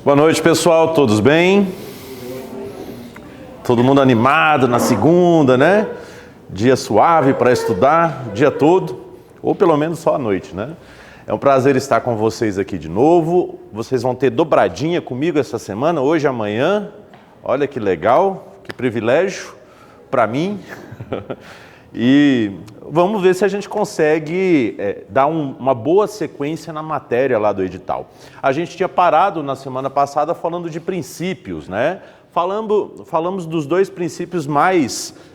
Boa noite, pessoal. Todos bem? Todo mundo animado na segunda, né? Dia suave para estudar, o dia todo, ou pelo menos só a noite, né? É um prazer estar com vocês aqui de novo. Vocês vão ter dobradinha comigo essa semana, hoje e amanhã. Olha que legal, que privilégio para mim. E vamos ver se a gente consegue dar uma boa sequência na matéria lá do edital. A gente tinha parado na semana passada falando de princípios, né? Falamos dos dois princípios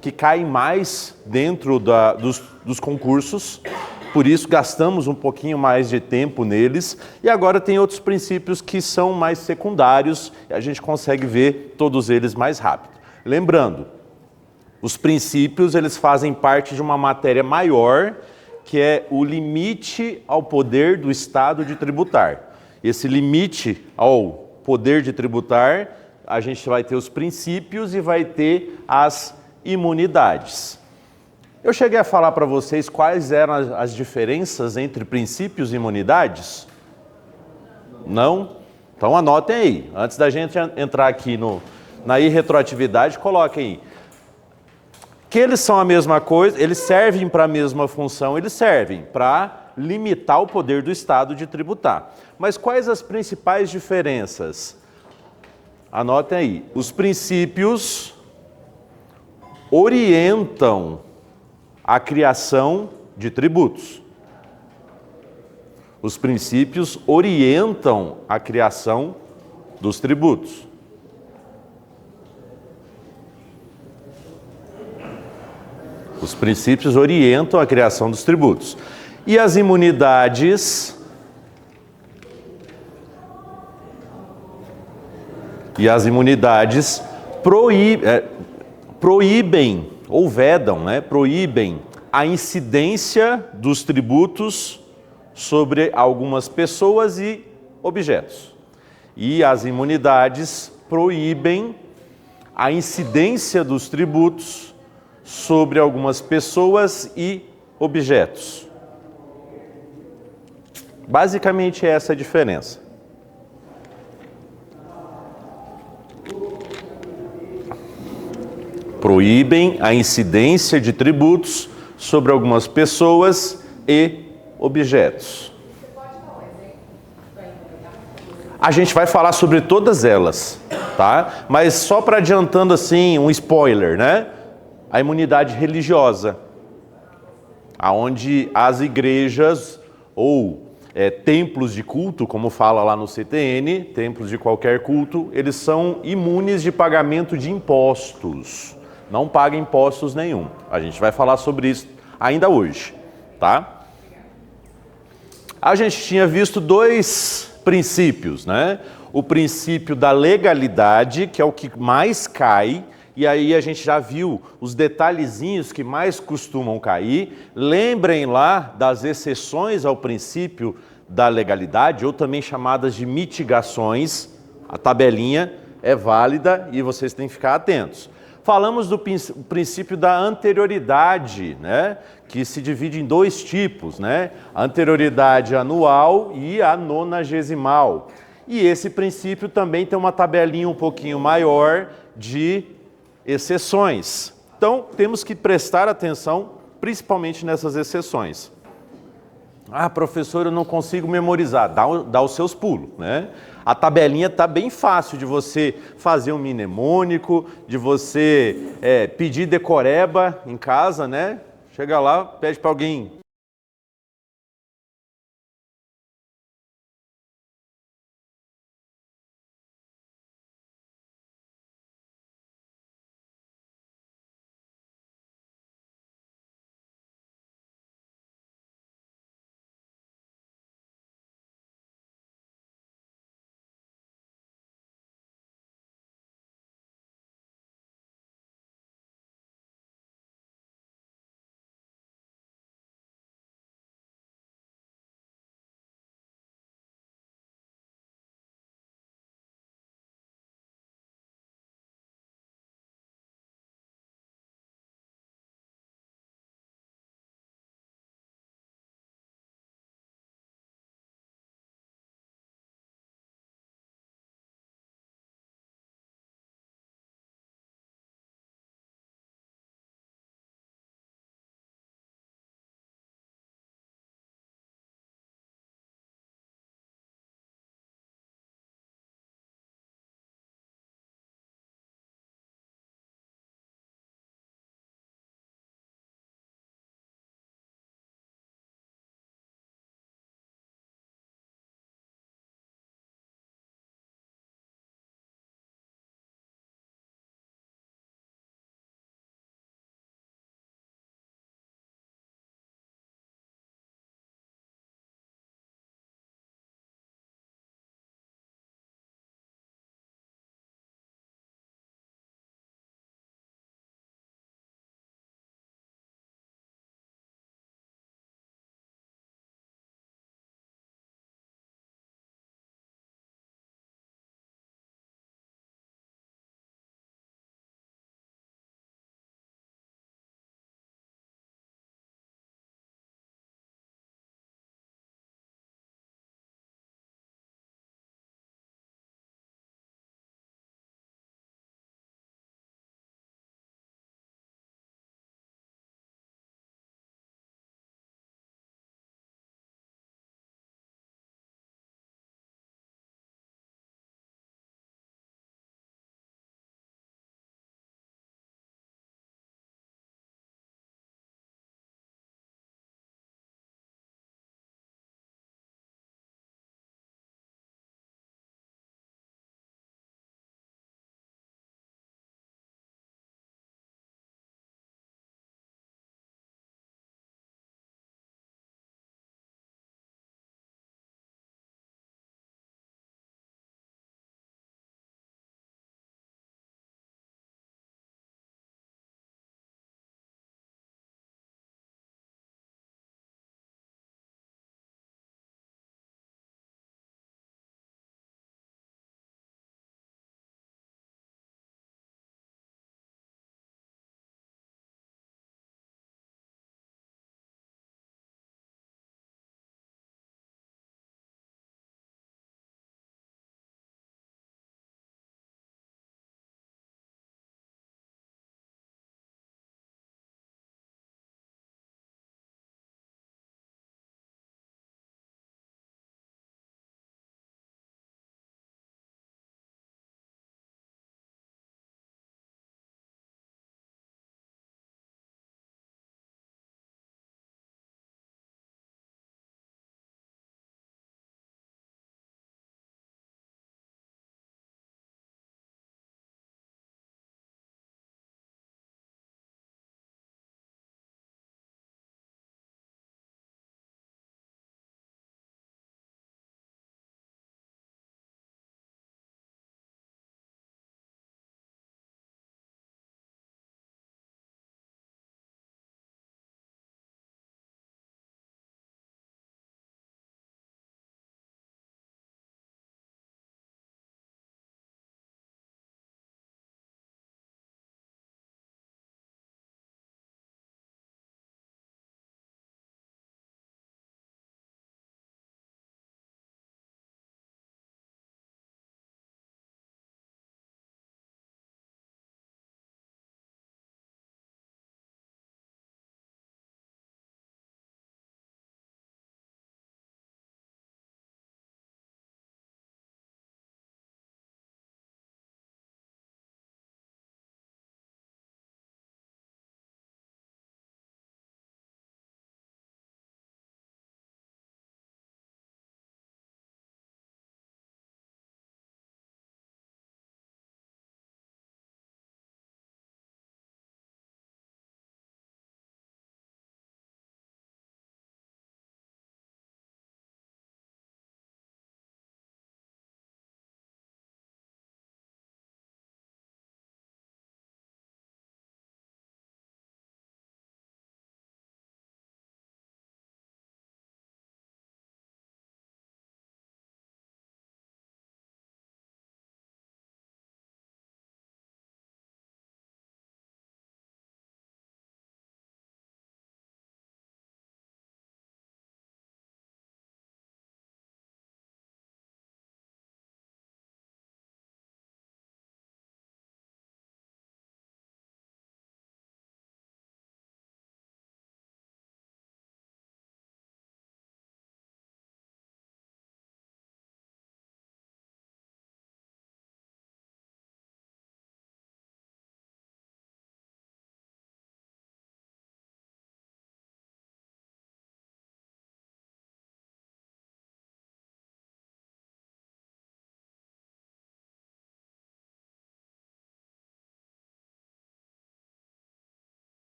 que caem mais dentro dos concursos, por isso gastamos um pouquinho mais de tempo neles. E agora tem outros princípios que são mais secundários e a gente consegue ver todos eles mais rápido. Lembrando, os princípios, eles fazem parte de uma matéria maior, que é o limite ao poder do Estado de tributar. Esse limite ao poder de tributar, a gente vai ter os princípios e vai ter as imunidades. Eu cheguei a falar para vocês quais eram as diferenças entre princípios e imunidades? Não? Então anotem aí. Antes da gente entrar aqui na irretroatividade, coloquem aí. Que eles são a mesma coisa, eles servem para a mesma função, eles servem para limitar o poder do Estado de tributar. Mas quais as principais diferenças? Anotem aí. Os princípios orientam a criação de tributos. Os princípios orientam a criação dos tributos. Os princípios orientam a criação dos tributos. E as imunidades? Proíbem, ou vedam, né? Proíbem a incidência dos tributos sobre algumas pessoas e objetos. E as imunidades proíbem a incidência dos tributos sobre algumas pessoas e objetos. Basicamente essa é a diferença. Proíbem a incidência de tributos sobre algumas pessoas e objetos. A gente vai falar sobre todas elas, tá? Mas só para adiantando assim, um spoiler, né? A imunidade religiosa, aonde as igrejas ou templos de culto, como fala lá no CTN, templos de qualquer culto, eles são imunes de pagamento de impostos. Não pagam impostos nenhum. A gente vai falar sobre isso ainda hoje, tá? A gente tinha visto dois princípios, né? O princípio da legalidade, que é o que mais cai. E aí a gente já viu os detalhezinhos que mais costumam cair. Lembrem lá das exceções ao princípio da legalidade, ou também chamadas de mitigações. A tabelinha é válida e vocês têm que ficar atentos. Falamos do princípio da anterioridade, né? Que se divide em dois tipos, né? A anterioridade anual e a nonagesimal. E esse princípio também tem uma tabelinha um pouquinho maior de exceções. Então, temos que prestar atenção, principalmente nessas exceções. Ah, professor, eu não consigo memorizar. Dá os seus pulos, né? A tabelinha está bem fácil de você fazer um mnemônico, de você pedir decoreba em casa, né? Chega lá, pede para alguém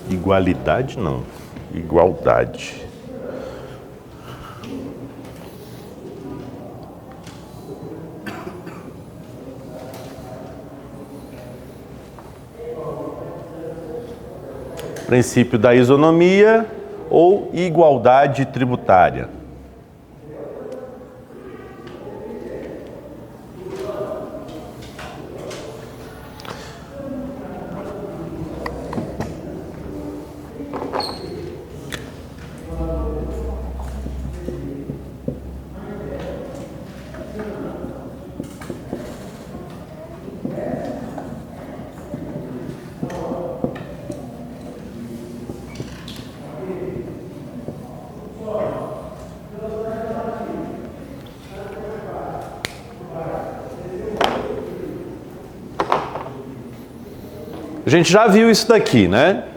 Igualdade não, igualdade. Princípio da isonomia ou igualdade tributária. A gente já viu isso daqui, né?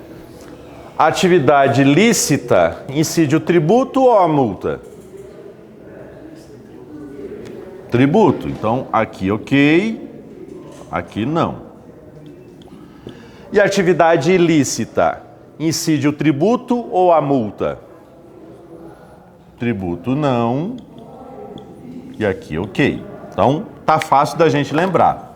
A atividade lícita incide o tributo ou a multa? Tributo. Então, aqui ok, aqui não. E a atividade ilícita incide o tributo ou a multa? Tributo não. E aqui ok. Então, tá fácil da gente lembrar.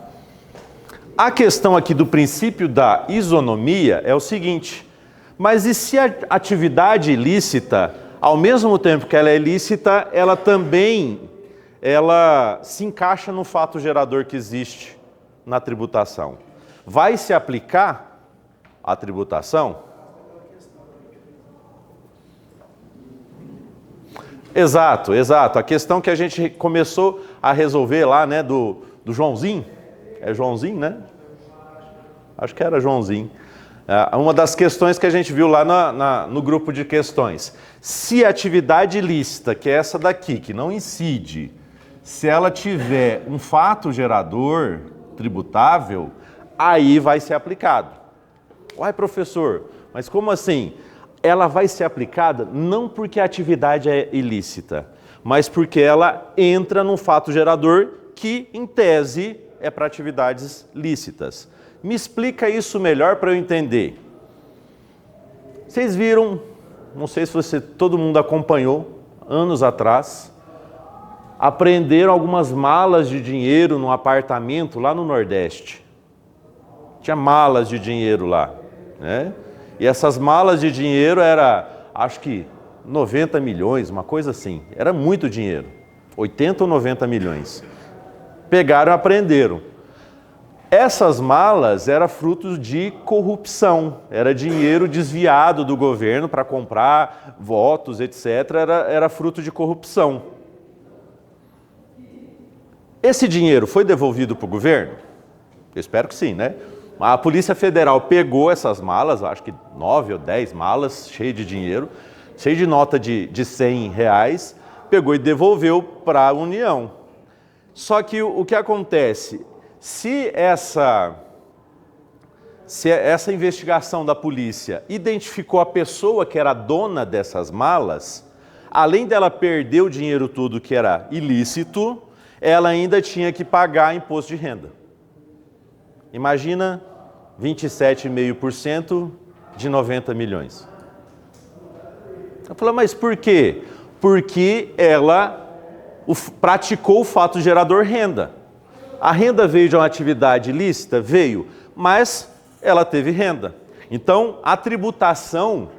A questão aqui do princípio da isonomia é o seguinte: mas e se a atividade ilícita, ao mesmo tempo que ela é ilícita, ela também se encaixa no fato gerador que existe na tributação? Vai se aplicar a tributação? Exato, exato. A questão que a gente começou a resolver lá, né, do Joãozinho. É Joãozinho, né? Acho que era Joãozinho. Uma das questões que a gente viu lá no grupo de questões. Se a atividade ilícita, que é essa daqui, que não incide, se ela tiver um fato gerador tributável, aí vai ser aplicado. Uai, professor, mas como assim? Ela vai ser aplicada não porque a atividade é ilícita, mas porque ela entra num fato gerador que, em tese, é para atividades lícitas. Me explica isso melhor para eu entender. Vocês viram, não sei se todo mundo acompanhou, anos atrás, apreenderam algumas malas de dinheiro num apartamento lá no Nordeste. Tinha malas de dinheiro lá, né? E essas malas de dinheiro era, acho que 90 milhões, uma coisa assim. Era muito dinheiro, 80 ou 90 milhões. Pegaram e apreenderam. Essas malas eram frutos de corrupção, era dinheiro desviado do governo para comprar votos, etc. Era fruto de corrupção. Esse dinheiro foi devolvido para o governo? Eu espero que sim, né? A Polícia Federal pegou essas malas, acho que 9 ou 10 malas, cheias de dinheiro, cheio de nota de 100 reais, pegou e devolveu para a União. Só que o que acontece? Se essa investigação da polícia identificou a pessoa que era dona dessas malas, além dela perder o dinheiro todo que era ilícito, ela ainda tinha que pagar imposto de renda. Imagina 27,5% de 90 milhões. Eu falei, mas por quê? Porque ela praticou o fato gerador renda. A renda veio de uma atividade ilícita? Veio, mas ela teve renda. Então, a tributação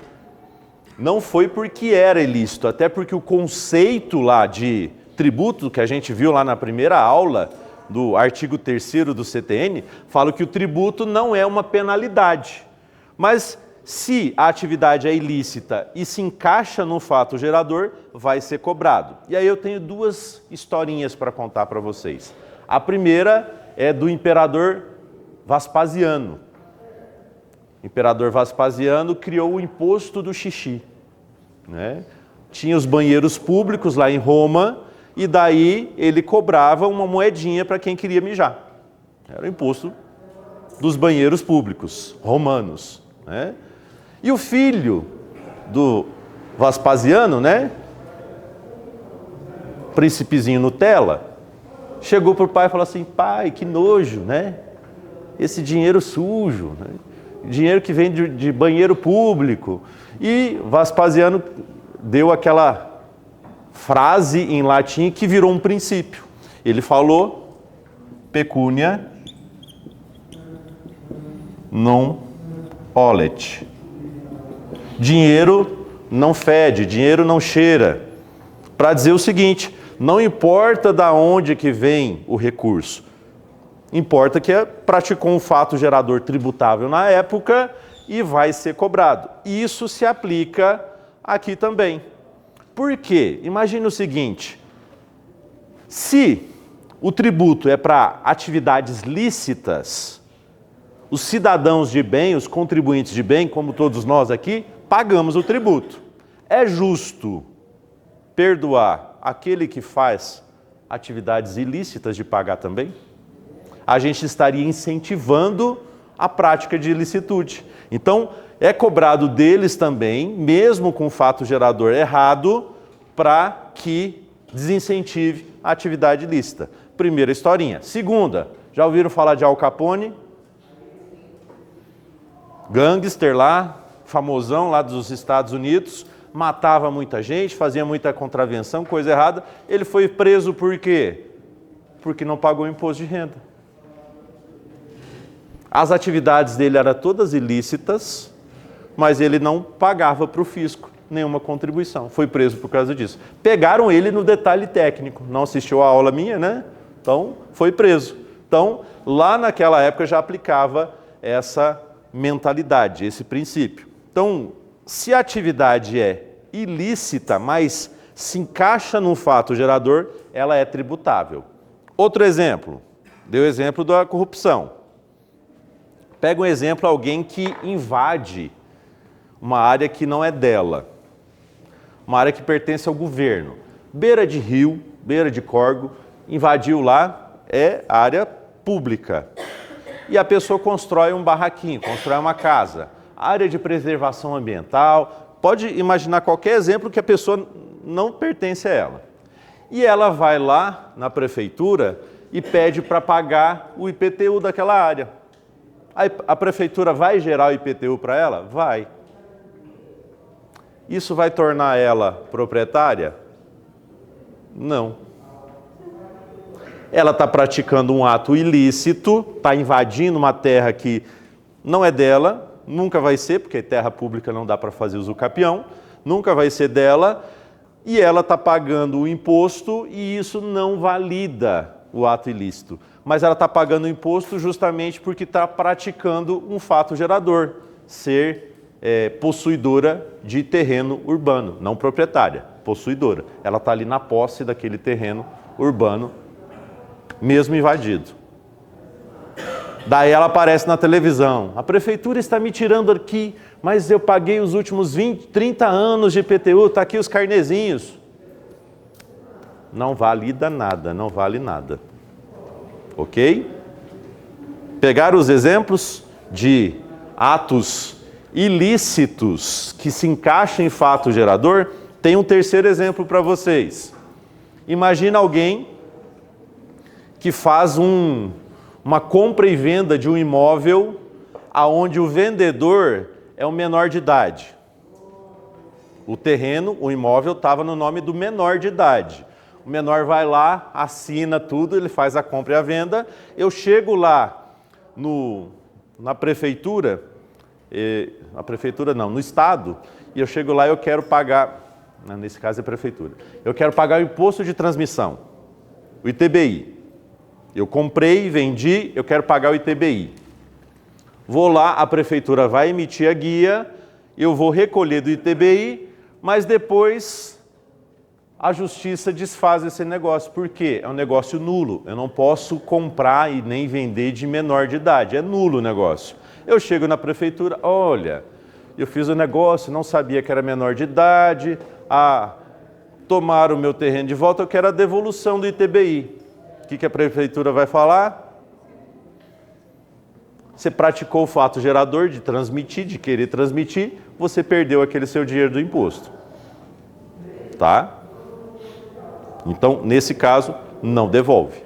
não foi porque era ilícito, até porque o conceito lá de tributo, que a gente viu lá na primeira aula, do artigo 3º do CTN, fala que o tributo não é uma penalidade. Mas se a atividade é ilícita e se encaixa no fato gerador, vai ser cobrado. E aí eu tenho duas historinhas para contar para vocês. A primeira é do imperador Vespasiano. O imperador Vespasiano criou o imposto do xixi, né? Tinha os banheiros públicos lá em Roma e daí ele cobrava uma moedinha para quem queria mijar. Era o imposto dos banheiros públicos romanos, né? E o filho do Vespasiano, né, príncipezinho Nutella, chegou para o pai e falou assim: pai, que nojo, né? Esse dinheiro sujo, né? Dinheiro que vem de banheiro público. E Vespasiano deu aquela frase em latim que virou um princípio. Ele falou: pecunia non olet. Dinheiro não fede, dinheiro não cheira. Para dizer o seguinte: não importa da onde que vem o recurso, importa que praticou um fato gerador tributável na época e vai ser cobrado. Isso se aplica aqui também. Por quê? Imagine o seguinte: se o tributo é para atividades lícitas, os cidadãos de bem, os contribuintes de bem, como todos nós aqui, pagamos o tributo. É justo perdoar aquele que faz atividades ilícitas de pagar também? A gente estaria incentivando a prática de ilicitude. Então, é cobrado deles também, mesmo com o fato gerador errado, para que desincentive a atividade ilícita. Primeira historinha. Segunda, já ouviram falar de Al Capone? Gangster lá, famosão lá dos Estados Unidos, matava muita gente, fazia muita contravenção, coisa errada. Ele foi preso por quê? Porque não pagou imposto de renda. As atividades dele eram todas ilícitas, mas ele não pagava para o fisco nenhuma contribuição. Foi preso por causa disso. Pegaram ele no detalhe técnico. Não assistiu a aula minha, né? Então, foi preso. Então, lá naquela época já aplicava essa mentalidade, esse princípio. Então, se a atividade é ilícita, mas se encaixa num fato gerador, ela é tributável. Outro exemplo, deu o exemplo da corrupção. Pega um exemplo, alguém que invade uma área que não é dela, uma área que pertence ao governo. Beira de rio, beira de córrego, invadiu lá, é área pública. E a pessoa constrói um barraquinho, constrói uma casa. Área de preservação ambiental, pode imaginar qualquer exemplo que a pessoa não pertence a ela. E ela vai lá na prefeitura e pede para pagar o IPTU daquela área. A prefeitura vai gerar o IPTU para ela? Vai. Isso vai tornar ela proprietária? Não. Ela está praticando um ato ilícito, está invadindo uma terra que não é dela, nunca vai ser, porque terra pública não dá para fazer uso capião, nunca vai ser dela, e ela está pagando o imposto e isso não valida o ato ilícito. Mas ela está pagando o imposto justamente porque está praticando um fato gerador, ser possuidora de terreno urbano, não proprietária, possuidora. Ela está ali na posse daquele terreno urbano, mesmo invadido. Daí ela aparece na televisão: a prefeitura está me tirando aqui, mas eu paguei os últimos 20, 30 anos de IPTU, está aqui os carnezinhos. Não valida nada, não vale nada. Ok? Pegar os exemplos de atos ilícitos que se encaixam em fato gerador, tem um terceiro exemplo para vocês. Imagina alguém que faz uma compra e venda de um imóvel aonde o vendedor é o menor de idade. O terreno, o imóvel estava no nome do menor de idade. O menor vai lá, assina tudo, ele faz a compra e a venda. Eu chego lá na prefeitura, no estado, e eu chego lá e eu quero pagar, nesse caso é prefeitura, eu quero pagar o imposto de transmissão, o ITBI. Eu comprei, vendi, eu quero pagar o ITBI. Vou lá, a prefeitura vai emitir a guia, eu vou recolher do ITBI, mas depois a justiça desfaz esse negócio. Por quê? É um negócio nulo. Eu não posso comprar e nem vender de menor de idade. É nulo o negócio. Eu chego na prefeitura: olha, eu fiz o negócio, não sabia que era menor de idade, tomaram o meu terreno de volta, eu quero a devolução do ITBI. O que a prefeitura vai falar? Você praticou o fato gerador de transmitir, de querer transmitir, você perdeu aquele seu dinheiro do imposto. Tá? Então, nesse caso, não devolve.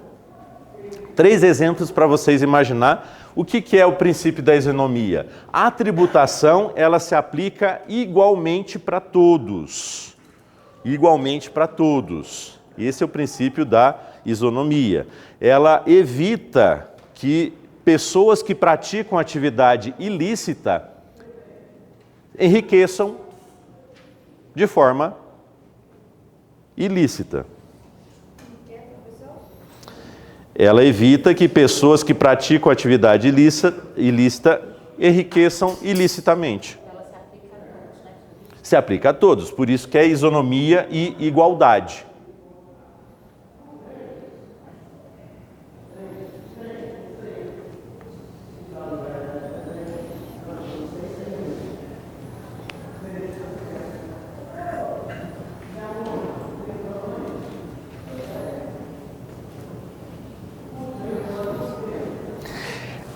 3 exemplos para vocês imaginar o que é o princípio da isonomia. A tributação, ela se aplica igualmente para todos. Igualmente para todos. Esse é o princípio da isonomia. Ela evita que pessoas que praticam atividade ilícita enriqueçam de forma ilícita. Ela evita que pessoas que praticam atividade ilícita enriqueçam ilicitamente. Ela se aplica a todos, né? Se aplica a todos, por isso que é isonomia e igualdade.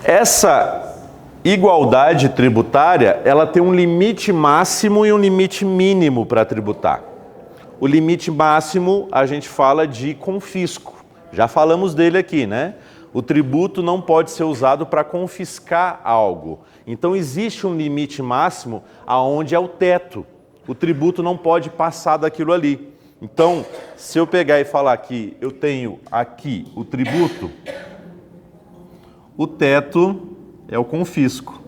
Essa igualdade tributária, ela tem um limite máximo e um limite mínimo para tributar. O limite máximo, a gente fala de confisco. Já falamos dele aqui, né? O tributo não pode ser usado para confiscar algo. Então, existe um limite máximo aonde é o teto. O tributo não pode passar daquilo ali. Então, se eu pegar e falar que eu tenho aqui o tributo, o teto é o confisco.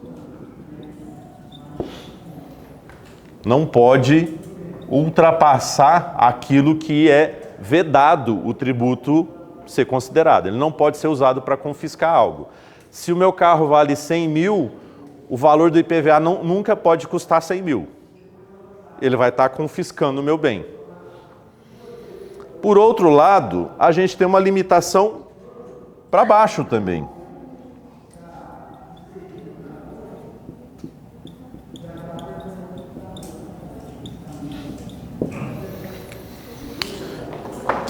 Não pode ultrapassar aquilo que é vedado o tributo ser considerado. Ele não pode ser usado para confiscar algo. Se o meu carro vale 100 mil, o valor do IPVA nunca pode custar 100 mil. Ele vai estar confiscando o meu bem. Por outro lado, a gente tem uma limitação para baixo também.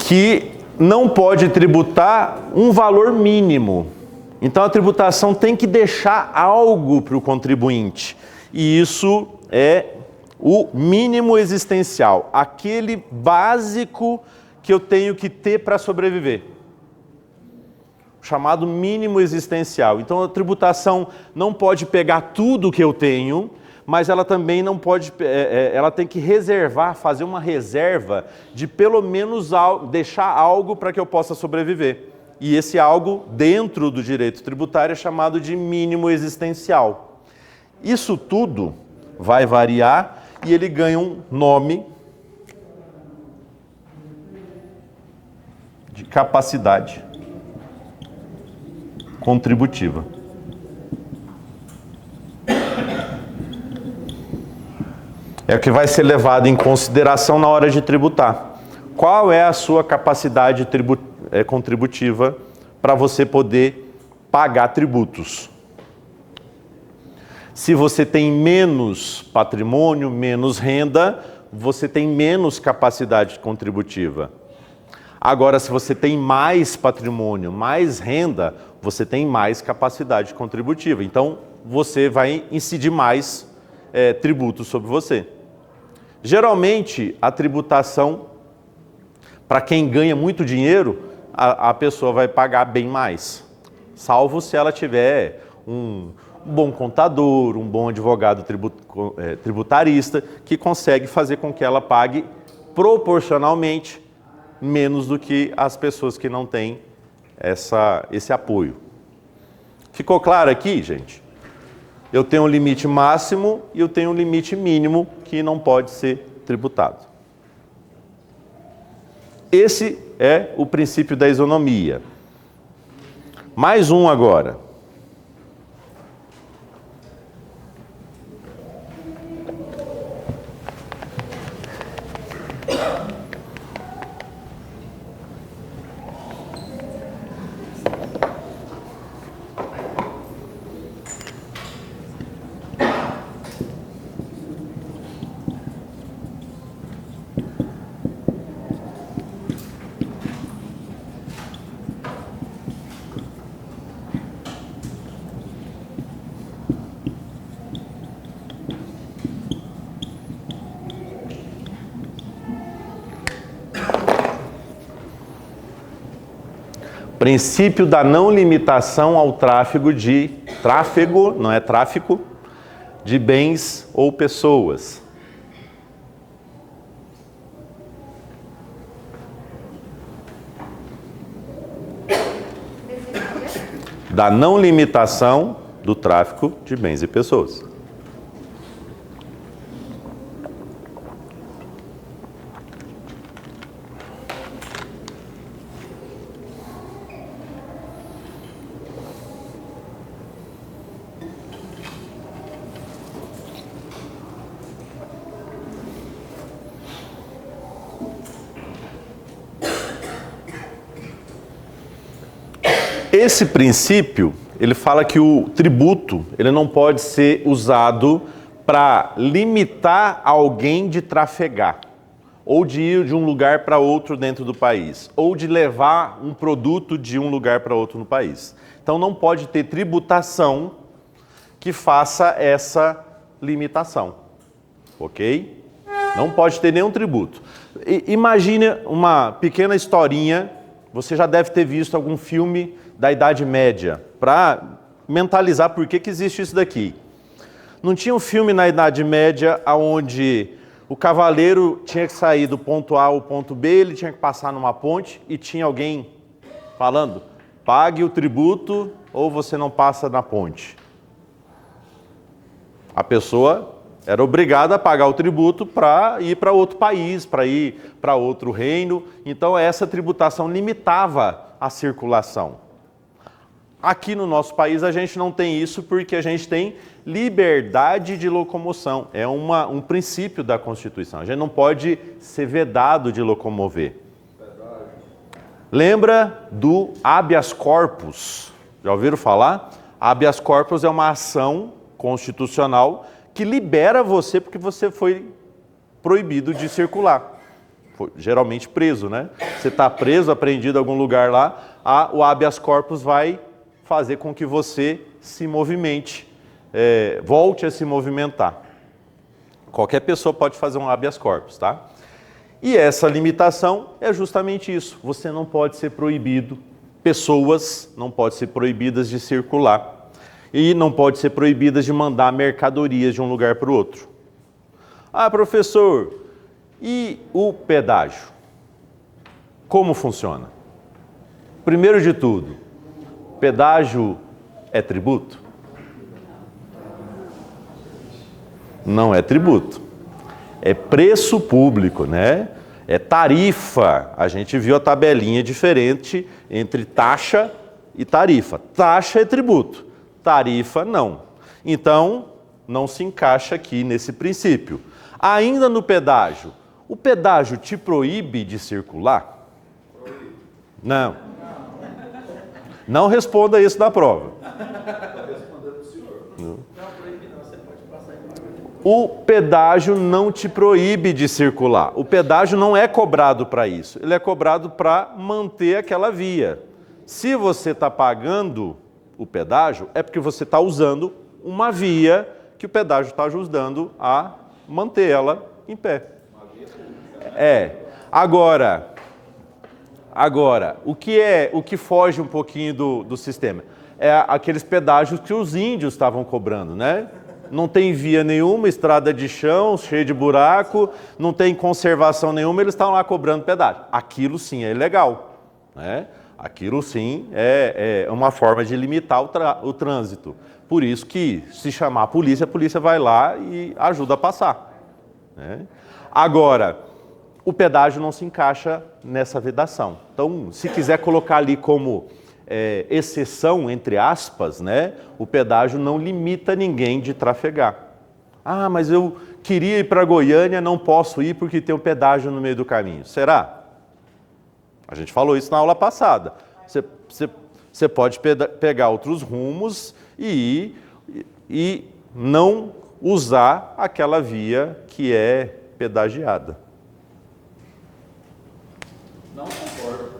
Que não pode tributar um valor mínimo. Então a tributação tem que deixar algo para o contribuinte. E isso é o mínimo existencial, aquele básico que eu tenho que ter para sobreviver. Chamado mínimo existencial. Então a tributação não pode pegar tudo que eu tenho, mas ela também não pode, ela tem que reservar, fazer uma reserva de pelo menos deixar algo para que eu possa sobreviver. E esse algo, dentro do direito tributário, é chamado de mínimo existencial. Isso tudo vai variar e ele ganha um nome de capacidade contributiva. É o que vai ser levado em consideração na hora de tributar. Qual é a sua capacidade contributiva para você poder pagar tributos? Se você tem menos patrimônio, menos renda, você tem menos capacidade contributiva. Agora, se você tem mais patrimônio, mais renda, você tem mais capacidade contributiva. Então, você vai incidir mais tributos sobre você. Geralmente, a tributação, para quem ganha muito dinheiro, a pessoa vai pagar bem mais. Salvo se ela tiver um bom contador, um bom advogado tributarista, que consegue fazer com que ela pague proporcionalmente menos do que as pessoas que não têm esse apoio. Ficou claro aqui, gente? Eu tenho um limite máximo e eu tenho um limite mínimo que não pode ser tributado. Esse é o princípio da isonomia. Mais um agora. Princípio da não limitação ao tráfego, não é tráfico, de bens ou pessoas. Da não limitação do tráfico de bens e pessoas. Esse princípio, ele fala que o tributo, ele não pode ser usado para limitar alguém de trafegar, ou de ir de um lugar para outro dentro do país, ou de levar um produto de um lugar para outro no país. Então não pode ter tributação que faça essa limitação, ok? Não pode ter nenhum tributo. Imagine uma pequena historinha, você já deve ter visto algum filme da Idade Média, para mentalizar por que existe isso daqui. Não tinha um filme na Idade Média onde o cavaleiro tinha que sair do ponto A ao ponto B, ele tinha que passar numa ponte e tinha alguém falando, pague o tributo ou você não passa na ponte. A pessoa era obrigada a pagar o tributo para ir para outro país, para ir para outro reino. Então essa tributação limitava a circulação. Aqui no nosso país a gente não tem isso porque a gente tem liberdade de locomoção. É um princípio da Constituição. A gente não pode ser vedado de locomover. Lembra do habeas corpus? Já ouviram falar? Habeas corpus é uma ação constitucional que libera você porque você foi proibido de circular. Foi geralmente preso, né? Você está preso, apreendido em algum lugar lá, o habeas corpus vai fazer com que você se movimente, volte a se movimentar. Qualquer pessoa pode fazer um habeas corpus, tá? E essa limitação é justamente isso. Você não pode ser proibido, pessoas não podem ser proibidas de circular e não pode ser proibidas de mandar mercadorias de um lugar para o outro. Ah, professor, e o pedágio? Como funciona? Primeiro de tudo, pedágio é tributo? Não é tributo. É preço público, né? É tarifa. A gente viu a tabelinha diferente entre taxa e tarifa. Taxa é tributo, tarifa não. Então, não se encaixa aqui nesse princípio. Ainda no pedágio, o pedágio te proíbe de circular? Não. Não responda isso na prova. O pedágio não te proíbe de circular. O pedágio não é cobrado para isso. Ele é cobrado para manter aquela via. Se você está pagando o pedágio, é porque você está usando uma via que o pedágio está ajudando a manter ela em pé. Agora, o que foge um pouquinho do sistema? É aqueles pedágios que os índios estavam cobrando, né? Não tem via nenhuma, estrada de chão, cheia de buraco, não tem conservação nenhuma, eles estão lá cobrando pedágio. Aquilo sim é ilegal, né? Aquilo sim é uma forma de limitar o trânsito. Por isso que, se chamar a polícia vai lá e ajuda a passar, né? Agora, o pedágio não se encaixa nessa vedação. Então, se quiser colocar ali como exceção, entre aspas, né, o pedágio não limita ninguém de trafegar. Ah, mas eu queria ir para Goiânia, não posso ir porque tem um pedágio no meio do caminho. Será? A gente falou isso na aula passada. Você pode pegar outros rumos e ir e não usar aquela via que é pedagiada. Não concordo.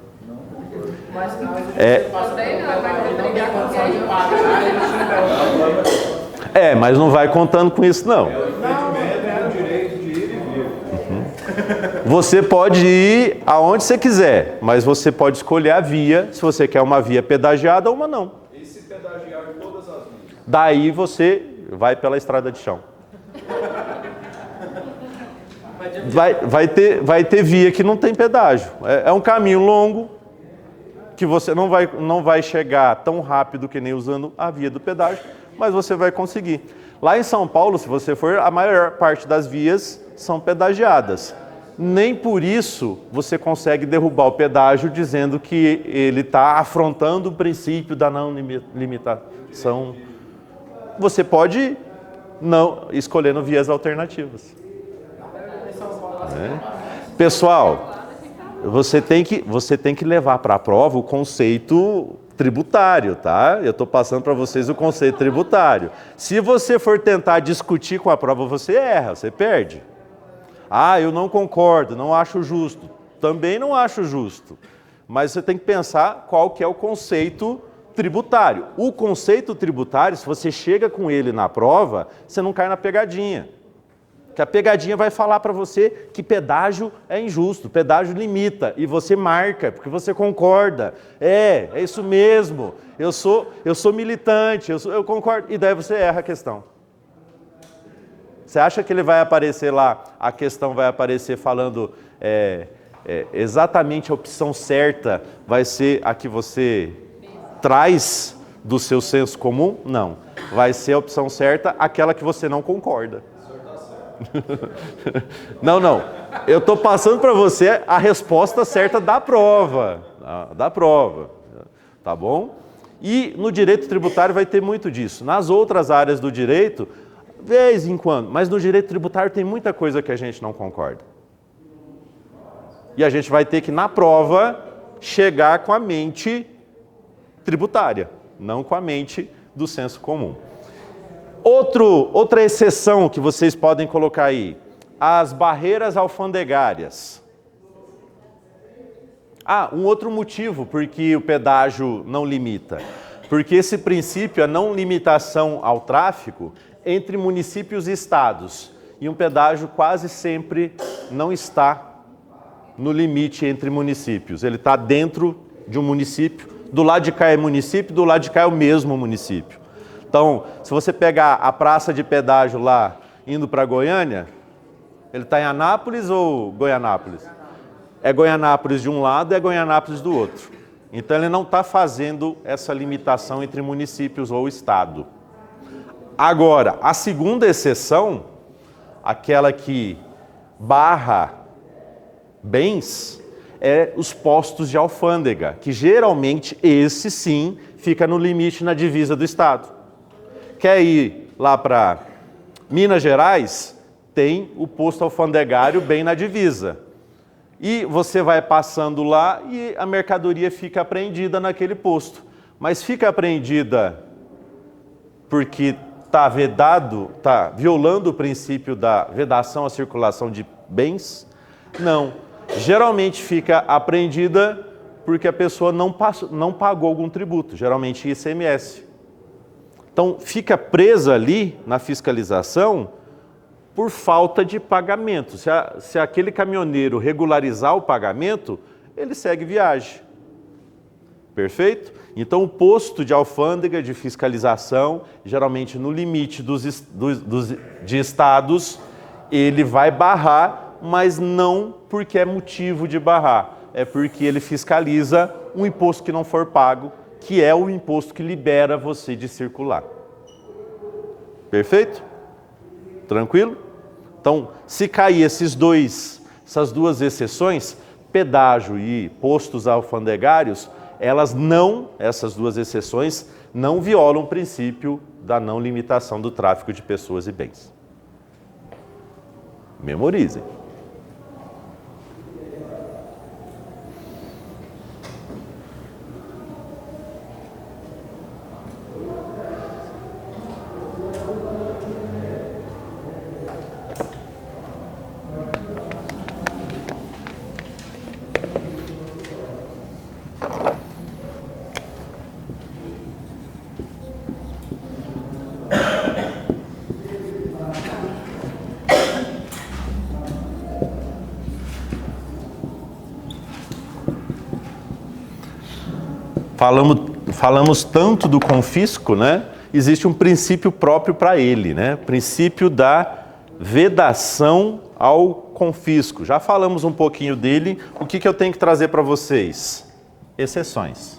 Mas também não, vai brigar com quem? Mas não vai contando com isso, não. É o direito de ir e vir. Você pode ir aonde você quiser, mas você pode escolher a via, se você quer uma via pedagiada ou uma não. E se pedagiar em todas as vias? Daí você vai pela estrada de chão. Vai ter via que não tem pedágio. É um caminho longo, que você não vai chegar tão rápido que nem usando a via do pedágio, mas você vai conseguir. Lá em São Paulo, se você for, a maior parte das vias são pedagiadas. Nem por isso você consegue derrubar o pedágio dizendo que ele está afrontando o princípio da não limitação. Você pode não escolhendo vias alternativas. Pessoal, você tem que levar para a prova o conceito tributário, tá? Eu estou passando para vocês o conceito tributário. Se você for tentar discutir com a prova, você erra, você perde. Ah, eu não concordo, não acho justo. Também não acho justo. Mas você tem que pensar qual que é o conceito tributário. O conceito tributário, se você chega com ele na prova, você não cai na pegadinha. Que a pegadinha vai falar para você que pedágio é injusto, pedágio limita, e você marca, porque você concorda. É isso mesmo, eu sou militante, eu concordo, e daí você erra a questão. Você acha que ele vai aparecer lá, a questão vai aparecer falando exatamente a opção certa vai ser a que você traz do seu senso comum? Não. Vai ser a opção certa, aquela que você não concorda. Não. Eu estou passando para você a resposta certa da prova. Tá bom? E no direito tributário vai ter muito disso. Nas outras áreas do direito, vez em quando, mas no direito tributário tem muita coisa que a gente não concorda. E a gente vai ter que, na prova, chegar com a mente tributária, não com a mente do senso comum. Outra exceção que vocês podem colocar aí, as barreiras alfandegárias. Um outro motivo por que o pedágio não limita. Porque esse princípio, a não limitação ao tráfego, entre municípios e estados. E um pedágio quase sempre não está no limite entre municípios. Ele está dentro de um município, do lado de cá é município, do lado de cá é o mesmo município. Então, se você pegar a praça de pedágio lá, indo para Goiânia, ele está em Anápolis ou Goianápolis? É Goianápolis de um lado e é Goianápolis do outro. Então, ele não está fazendo essa limitação entre municípios ou estado. Agora, a segunda exceção, aquela que barra bens, é os postos de alfândega, que geralmente esse sim fica no limite na divisa do estado. Quer ir lá para Minas Gerais, tem o posto alfandegário bem na divisa. E você vai passando lá e a mercadoria fica apreendida naquele posto. Mas fica apreendida porque está vedado, está violando o princípio da vedação à circulação de bens? Não. Geralmente fica apreendida porque a pessoa não pagou algum tributo, geralmente ICMS. Então, fica presa ali na fiscalização por falta de pagamento. Se aquele caminhoneiro regularizar o pagamento, ele segue viagem. Perfeito? Então, o posto de alfândega de fiscalização, geralmente no limite de estados, ele vai barrar, mas não porque é motivo de barrar. É porque ele fiscaliza um imposto que não for pago, que é o imposto que libera você de circular. Perfeito? Tranquilo? Então, se cair essas duas exceções, pedágio e postos alfandegários, essas duas exceções, não violam o princípio da não limitação do tráfico de pessoas e bens. Memorizem. falamos tanto do confisco, né? Existe um princípio próprio para ele, né? Princípio da vedação ao confisco. Já falamos um pouquinho dele. O que eu tenho que trazer para vocês? Exceções.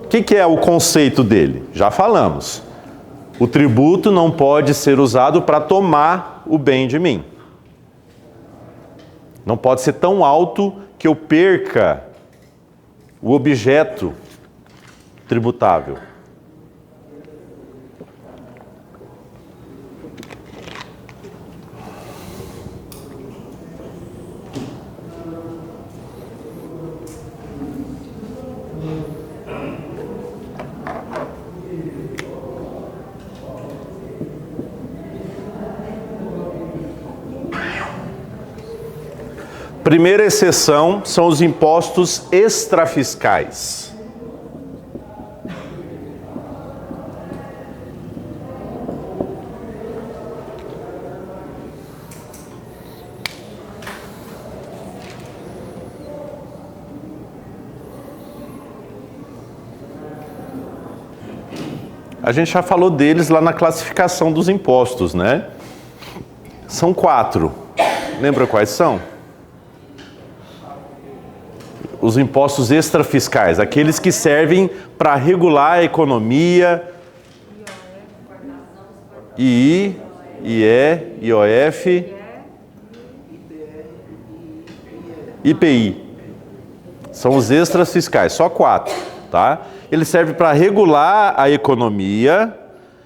O que é o conceito dele? Já falamos. O tributo não pode ser usado para tomar o bem de mim. Não pode ser tão alto que eu perca o objeto tributável. Primeira exceção são os impostos extrafiscais. A gente já falou deles lá na classificação dos impostos, né? São 4. Lembra quais são? Os impostos extrafiscais, aqueles que servem para regular a economia, II, IE, IOF, IPI. São os extrafiscais, só 4, tá? Eles servem para regular a economia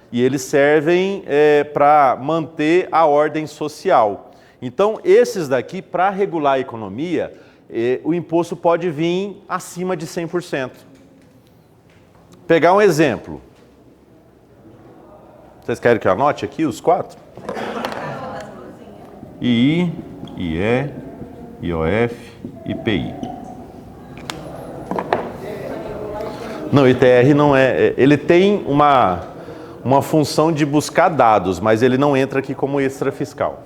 e eles servem para manter a ordem social. Então, esses daqui, para regular a economia, o imposto pode vir acima de 100%. Pegar um exemplo. Vocês querem que eu anote aqui os 4? II, IE, IOF, IPI. Não, ITR não é. Ele tem uma função de buscar dados, mas ele não entra aqui como extrafiscal.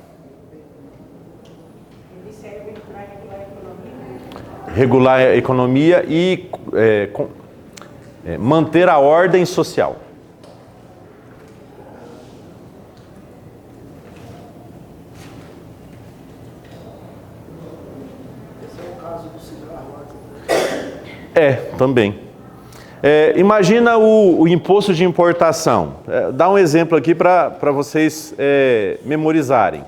Ele serve para regular a economia? Regular a economia e manter a ordem social. Esse é o caso do cigarro. Também. Imagina o imposto de importação. Dá um exemplo aqui para vocês memorizarem.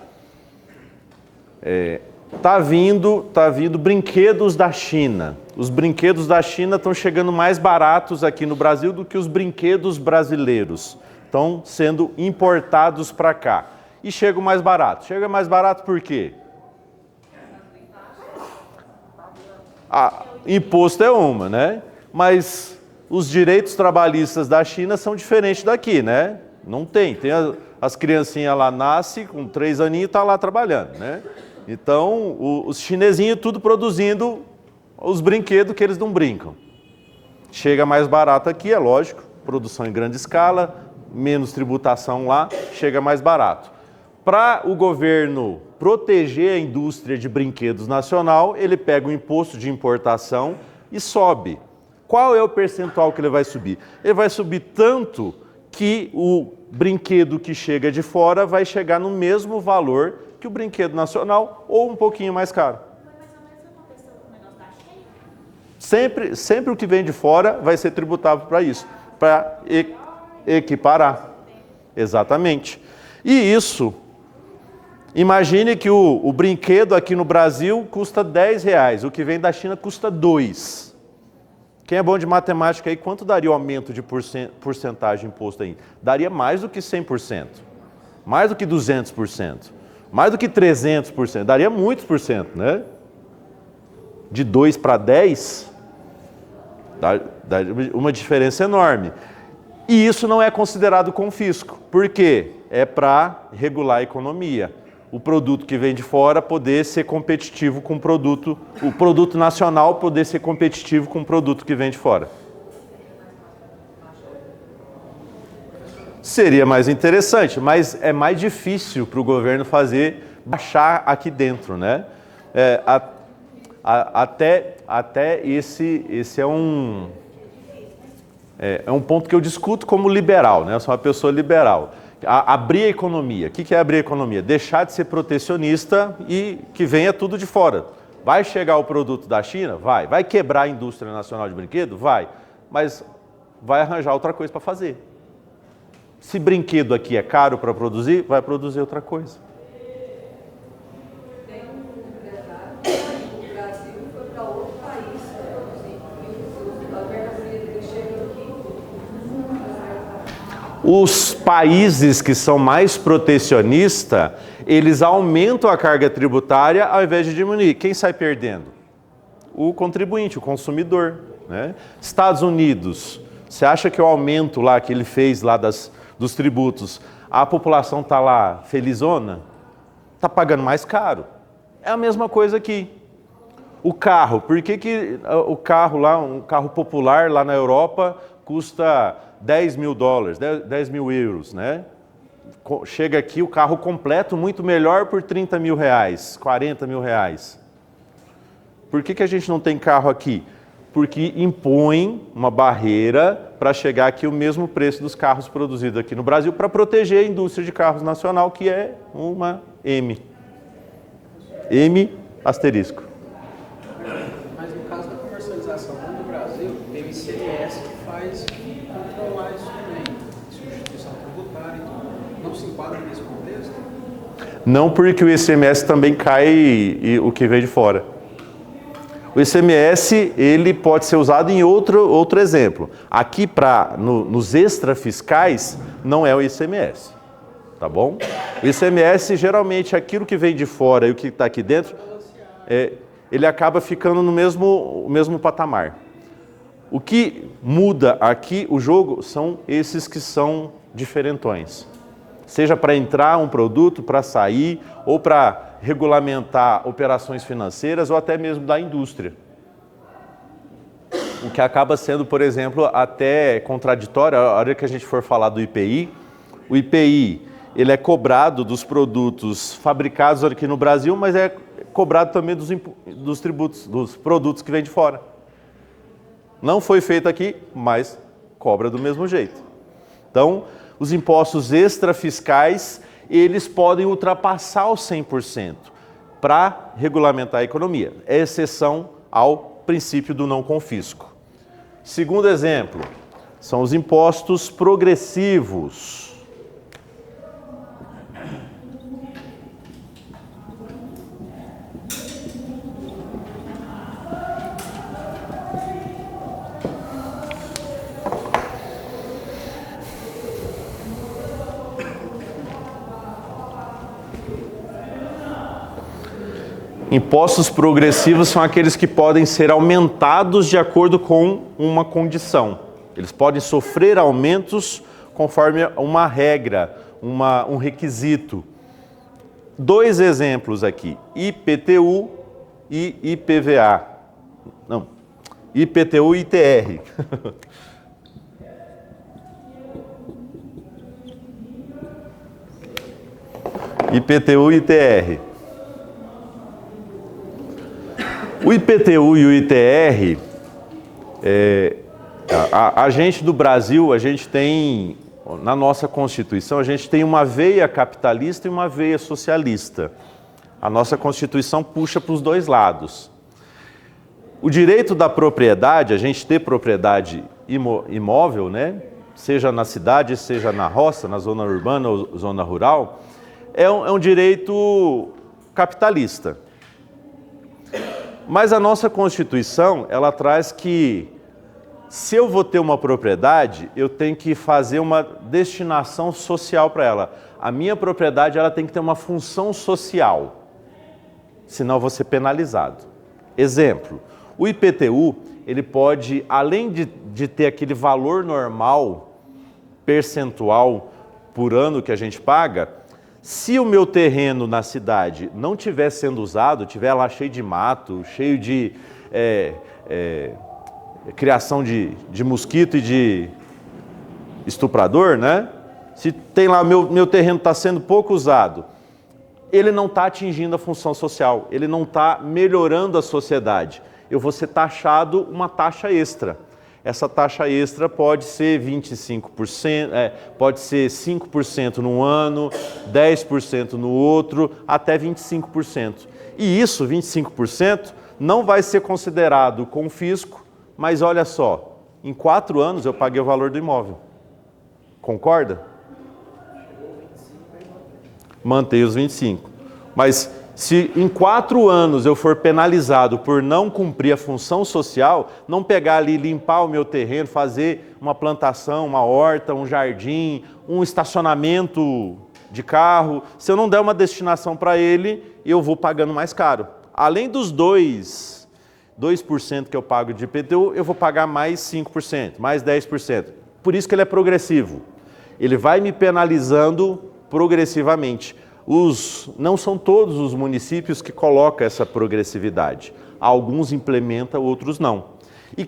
Tá vindo brinquedos da China. Os brinquedos da China estão chegando mais baratos aqui no Brasil do que os brinquedos brasileiros. Estão sendo importados para cá. E chegam mais barato. Chega mais barato por quê? Imposto é uma, né? Mas os direitos trabalhistas da China são diferentes daqui, né? Não tem. Tem as criancinhas lá, nascem com 3 aninhos e estão lá trabalhando, né? Então, os chinesinhos tudo produzindo os brinquedos que eles não brincam. Chega mais barato aqui, é lógico. Produção em grande escala, menos tributação lá, chega mais barato. Para o governo proteger a indústria de brinquedos nacional, ele pega o imposto de importação e sobe. Qual é o percentual que ele vai subir? Ele vai subir tanto que o brinquedo que chega de fora vai chegar no mesmo valor que o brinquedo nacional ou um pouquinho mais caro. Sempre o que vem de fora vai ser tributável para isso, para equiparar. Exatamente. E isso, imagine que o brinquedo aqui no Brasil custa R$10, o que vem da China custa 2. Quem é bom de matemática aí, quanto daria o aumento de porcentagem de imposto aí? Daria mais do que 100%, mais do que 200%, mais do que 300%, daria muitos por cento, né? De 2 para 10, dá uma diferença enorme. E isso não é considerado confisco. Por quê? É para regular a economia. O produto que vem de fora poder ser competitivo com o produto nacional poder ser competitivo com o produto que vem de fora. Seria mais interessante, mas é mais difícil para o governo fazer baixar aqui dentro, né? Até esse é um ponto que eu discuto como liberal, né? Eu sou uma pessoa liberal. Abrir a economia. O que é abrir a economia? Deixar de ser protecionista e que venha tudo de fora. Vai chegar o produto da China? Vai. Vai quebrar a indústria nacional de brinquedo? Vai. Mas vai arranjar outra coisa para fazer. Se brinquedo aqui é caro para produzir, vai produzir outra coisa. Tem um empresário do Brasil que foi para outro país para produzir. E a mercadoria dele chega aqui. Os países que são mais protecionistas, eles aumentam a carga tributária ao invés de diminuir. Quem sai perdendo? O contribuinte, o consumidor, né? Estados Unidos, você acha que o aumento lá que ele fez lá dos tributos, a população está lá felizona? Está pagando mais caro. É a mesma coisa aqui. O carro, por que o carro lá, um carro popular lá na Europa, custa $10 mil, 10 mil euros, né? Chega aqui o carro completo, muito melhor, por R$30 mil, R$40 mil. Por que a gente não tem carro aqui? Porque impõe uma barreira para chegar aqui o mesmo preço dos carros produzidos aqui no Brasil, para proteger a indústria de carros nacional, que é uma M asterisco. Mas no caso da comercialização no Brasil, tem o ICMS que faz controlar isso também. Substituição tributária e tudo. Não se enquadra nesse contexto? Não, porque o ICMS também cai o que vem de fora. O ICMS, ele pode ser usado em outro exemplo. Aqui, nos extrafiscais, não é o ICMS, tá bom? O ICMS, geralmente, aquilo que vem de fora e o que está aqui dentro, ele acaba ficando no mesmo patamar. O que muda aqui, o jogo, são esses que são diferentões. Seja para entrar um produto, para sair, ou para regulamentar operações financeiras ou até mesmo da indústria. O que acaba sendo, por exemplo, até contraditório, a hora que a gente for falar do IPI, o IPI ele é cobrado dos produtos fabricados aqui no Brasil, mas é cobrado também dos tributos, dos produtos que vêm de fora. Não foi feito aqui, mas cobra do mesmo jeito. Então, os impostos extrafiscais, eles podem ultrapassar os 100% para regulamentar a economia. É exceção ao princípio do não confisco. Segundo exemplo, são os impostos progressivos. Impostos progressivos são aqueles que podem ser aumentados de acordo com uma condição. Eles podem sofrer aumentos conforme uma regra, um requisito. Dois exemplos aqui, IPTU e IPVA. Não, IPTU e ITR. IPTU e ITR. O IPTU e o ITR, a gente do Brasil, a gente tem, na nossa Constituição, a gente tem uma veia capitalista e uma veia socialista. A nossa Constituição puxa para os dois lados. O direito da propriedade, a gente ter propriedade imóvel, né? Seja na cidade, seja na roça, na zona urbana ou zona rural, é um direito capitalista. Mas a nossa Constituição, ela traz que se eu vou ter uma propriedade, eu tenho que fazer uma destinação social para ela. A minha propriedade, ela tem que ter uma função social, senão eu vou ser penalizado. Exemplo, o IPTU, ele pode, além de ter aquele valor normal, percentual por ano que a gente paga, se o meu terreno na cidade não estiver sendo usado, estiver lá cheio de mato, cheio de criação de mosquito e de estuprador, né? Se tem lá, meu terreno está sendo pouco usado, ele não está atingindo a função social, ele não está melhorando a sociedade. Eu vou ser taxado uma taxa extra. Essa taxa extra pode ser 25%, pode ser 5% num ano, 10% no outro, até 25%. E isso, 25%, não vai ser considerado confisco, mas olha só, em 4 anos eu paguei o valor do imóvel. Concorda? Mantém os 25. Mas se em 4 anos eu for penalizado por não cumprir a função social, não pegar ali, limpar o meu terreno, fazer uma plantação, uma horta, um jardim, um estacionamento de carro, se eu não der uma destinação para ele, eu vou pagando mais caro. Além dos 2% que eu pago de IPTU, eu vou pagar mais 5%, mais 10%. Por isso que ele é progressivo. Ele vai me penalizando progressivamente. Não são todos os municípios que colocam essa progressividade. Alguns implementam, outros não. E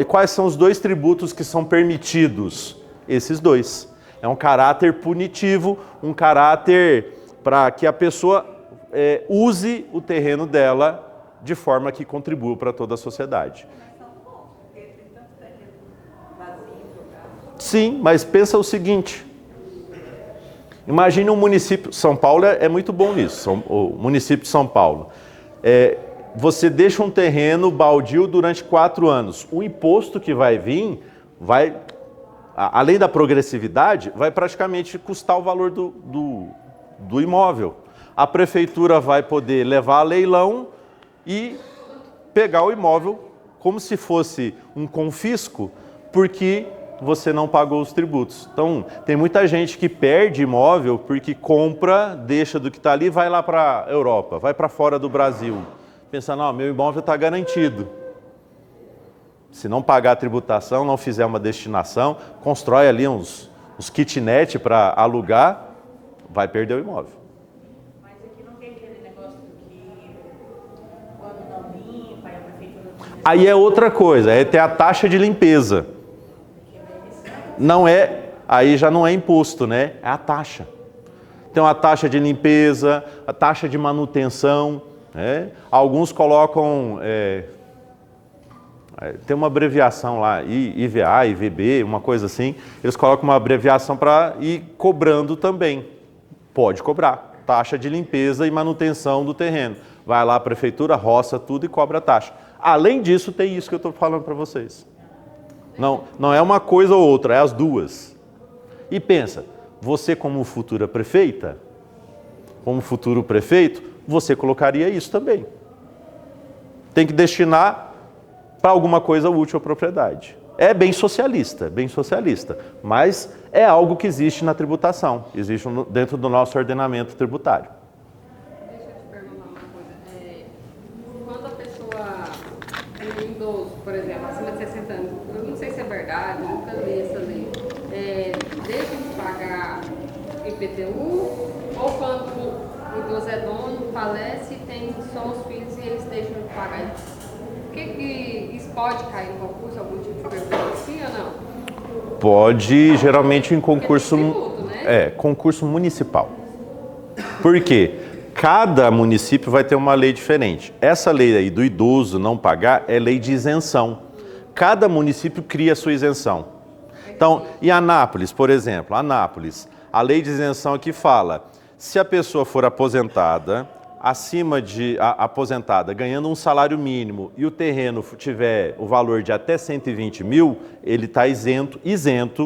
quais são os 2 tributos que são permitidos? Esses 2. É um caráter punitivo, um caráter para que a pessoa use o terreno dela de forma que contribua para toda a sociedade. Sim, mas pensa o seguinte. Imagine um município, São Paulo é muito bom nisso, o município de São Paulo. Você deixa um terreno baldio durante 4 anos. O imposto que vai vir, além da progressividade, vai praticamente custar o valor do imóvel. A prefeitura vai poder levar a leilão e pegar o imóvel como se fosse um confisco, porque você não pagou os tributos. Então, tem muita gente que perde imóvel porque compra, deixa do que está ali e vai lá para a Europa, vai para fora do Brasil. Pensando, não, meu imóvel está garantido. Se não pagar a tributação, não fizer uma destinação, constrói ali uns kitnet para alugar, vai perder o imóvel. Mas aqui não tem aquele negócio que quando não limpa, a prefeitura... Aí é outra coisa, tem a taxa de limpeza. Não aí já não é imposto, né? É a taxa. Tem uma taxa de limpeza, a taxa de manutenção, né? Alguns colocam, tem uma abreviação lá, IVA, IVB, uma coisa assim, eles colocam uma abreviação para ir cobrando também. Pode cobrar, taxa de limpeza e manutenção do terreno. Vai lá a prefeitura, roça tudo e cobra a taxa. Além disso, tem isso que eu estou falando para vocês. Não é uma coisa ou outra, é as duas. E pensa, você como futura prefeita, como futuro prefeito, você colocaria isso também. Tem que destinar para alguma coisa útil à propriedade. É bem socialista, mas é algo que existe na tributação, existe dentro do nosso ordenamento tributário. Deixa eu te perguntar uma coisa. Quando a pessoa é um idoso, por exemplo, acima de 60 anos, eu não sei se é verdade, eu nunca li essa lei, deixa de pagar IPTU ou quando o idoso é dono, falece e tem só os filhos e eles deixam de pagar? Isso pode cair no concurso, algum tipo de pergunta assim ou não? Pode, geralmente em concurso, tributo, né? Concurso municipal. Por quê? Cada município vai ter uma lei diferente. Essa lei aí do idoso não pagar é lei de isenção. Cada município cria a sua isenção. Então, em Anápolis, por exemplo, a lei de isenção aqui fala, se a pessoa for aposentada, aposentada, ganhando um salário mínimo e o terreno tiver o valor de até 120 mil, ele está isento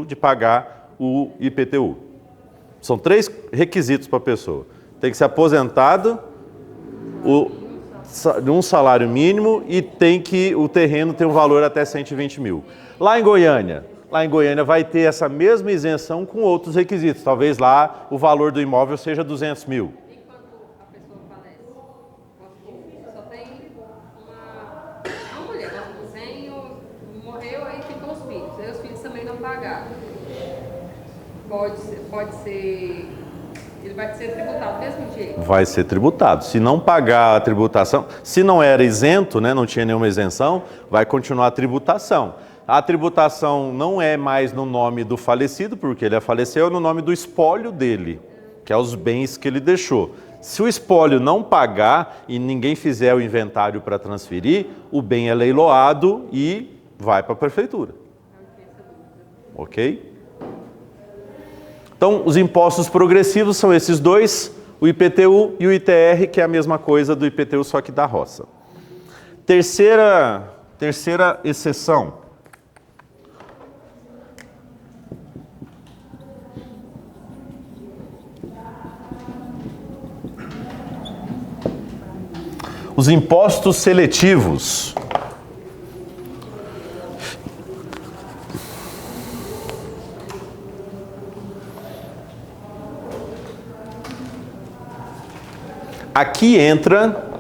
de pagar o IPTU. São 3 requisitos para a pessoa. Tem que ser aposentado, um salário mínimo e o terreno tem um valor até 120 mil. Lá em Goiânia vai ter essa mesma isenção com outros requisitos. Talvez lá o valor do imóvel seja 200 mil. E quando a pessoa falece? Só tem uma mulher, morreu aí ficou os filhos. Aí os filhos também não pagaram. Pode ser... Ele vai ser tributado do mesmo jeito? Vai ser tributado. Se não pagar a tributação, se não era isento, né, não tinha nenhuma isenção, vai continuar a tributação. A tributação não é mais no nome do falecido, porque ele faleceu, é no nome do espólio dele, que é os bens que ele deixou. Se o espólio não pagar e ninguém fizer o inventário para transferir, o bem é leiloado e vai para a prefeitura. Ok? Então, os impostos progressivos são esses dois, o IPTU e o ITR, que é a mesma coisa do IPTU, só que da roça. Terceira exceção. Os impostos seletivos. Aqui entra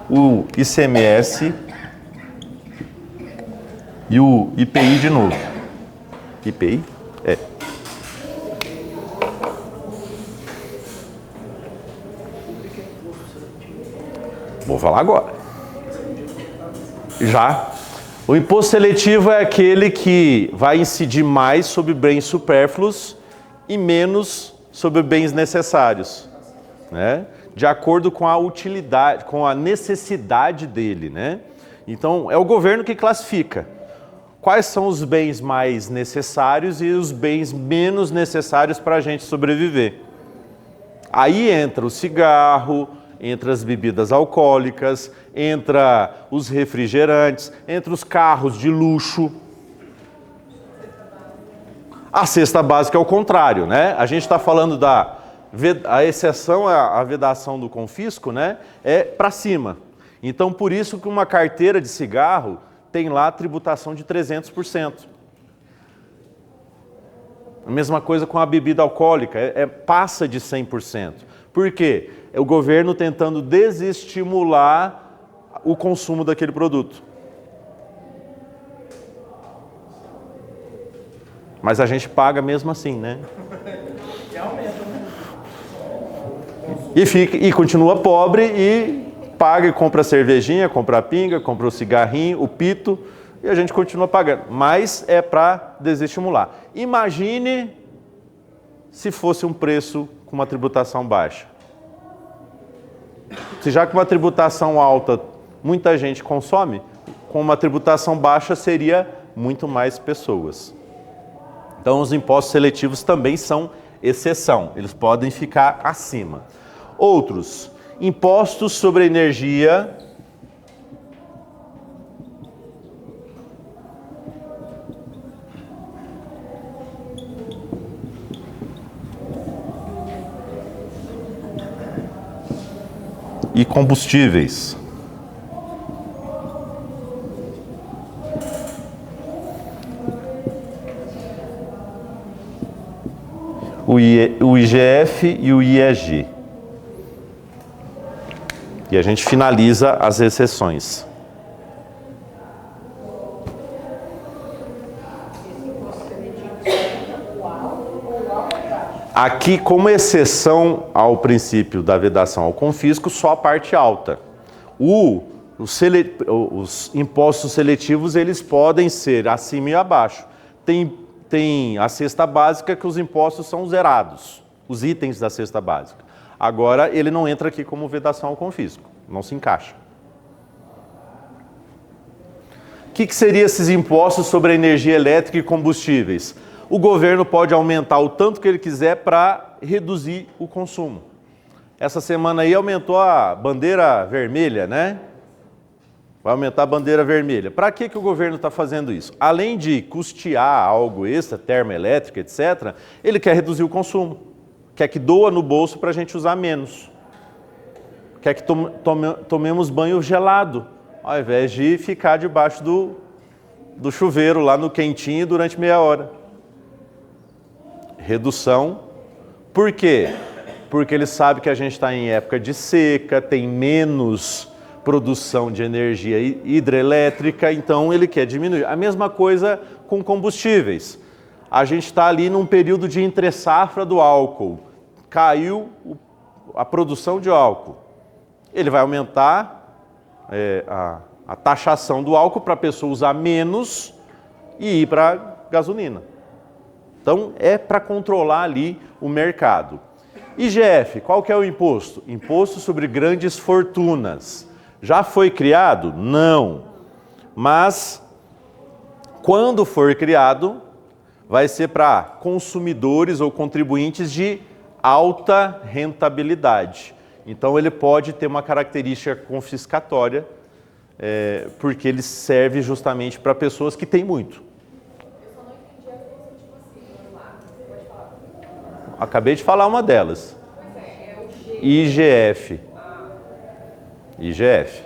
o ICMS e o IPI de novo. IPI? É. Vou falar agora. Já. O imposto seletivo é aquele que vai incidir mais sobre bens supérfluos e menos sobre bens necessários, né? De acordo com a utilidade, com a necessidade dele, né? Então, é o governo que classifica quais são os bens mais necessários e os bens menos necessários para a gente sobreviver. Aí entra o cigarro, entra as bebidas alcoólicas, entra os refrigerantes, entra os carros de luxo. A cesta básica é o contrário, né? A gente está falando a exceção, a vedação do confisco, né? É para cima. Então, por isso que uma carteira de cigarro tem lá tributação de 300%. A mesma coisa com a bebida alcoólica, passa de 100%. Por quê? É o governo tentando desestimular o consumo daquele produto. Mas a gente paga mesmo assim, né? E continua pobre e paga e compra a cervejinha, compra a pinga, compra o cigarrinho, o pito, e a gente continua pagando. Mas é para desestimular. Imagine se fosse um preço com uma tributação baixa. Se já com uma tributação alta muita gente consome, com uma tributação baixa seria muito mais pessoas. Então os impostos seletivos também são exceção, eles podem ficar acima. Outros, impostos sobre energia, e combustíveis. O IGF e o IEG. E a gente finaliza as exceções. Aqui, como exceção ao princípio da vedação ao confisco, só a parte alta. Os impostos seletivos, eles podem ser acima e abaixo. Tem a cesta básica que os impostos são zerados, os itens da cesta básica. Agora, ele não entra aqui como vedação ao confisco, não se encaixa. O que seriam esses impostos sobre a energia elétrica e combustíveis? O governo pode aumentar o tanto que ele quiser para reduzir o consumo. Essa semana aí aumentou a bandeira vermelha, né? Vai aumentar a bandeira vermelha. Para que o governo está fazendo isso? Além de custear algo extra, termoelétrica, etc., ele quer reduzir o consumo. Quer que doa no bolso para a gente usar menos. Quer que tomemos banho gelado, ao invés de ficar debaixo do chuveiro lá no quentinho durante meia hora. Redução. Por quê? Porque ele sabe que a gente está em época de seca, tem menos produção de energia hidrelétrica, então ele quer diminuir. A mesma coisa com combustíveis. A gente está ali num período de entre-safra do álcool. Caiu a produção de álcool. Ele vai aumentar a taxação do álcool para a pessoa usar menos e ir para a gasolina. Então, é para controlar ali o mercado. IGF, qual que é o imposto? Imposto sobre grandes fortunas. Já foi criado? Não. Mas, quando for criado, vai ser para consumidores ou contribuintes de alta rentabilidade. Então, ele pode ter uma característica confiscatória, porque ele serve justamente para pessoas que têm muito. Eu só não entendi a função, tipo assim, vamos lá, você pode falar. Acabei de falar uma delas. Pois é o G. IGF. IGF.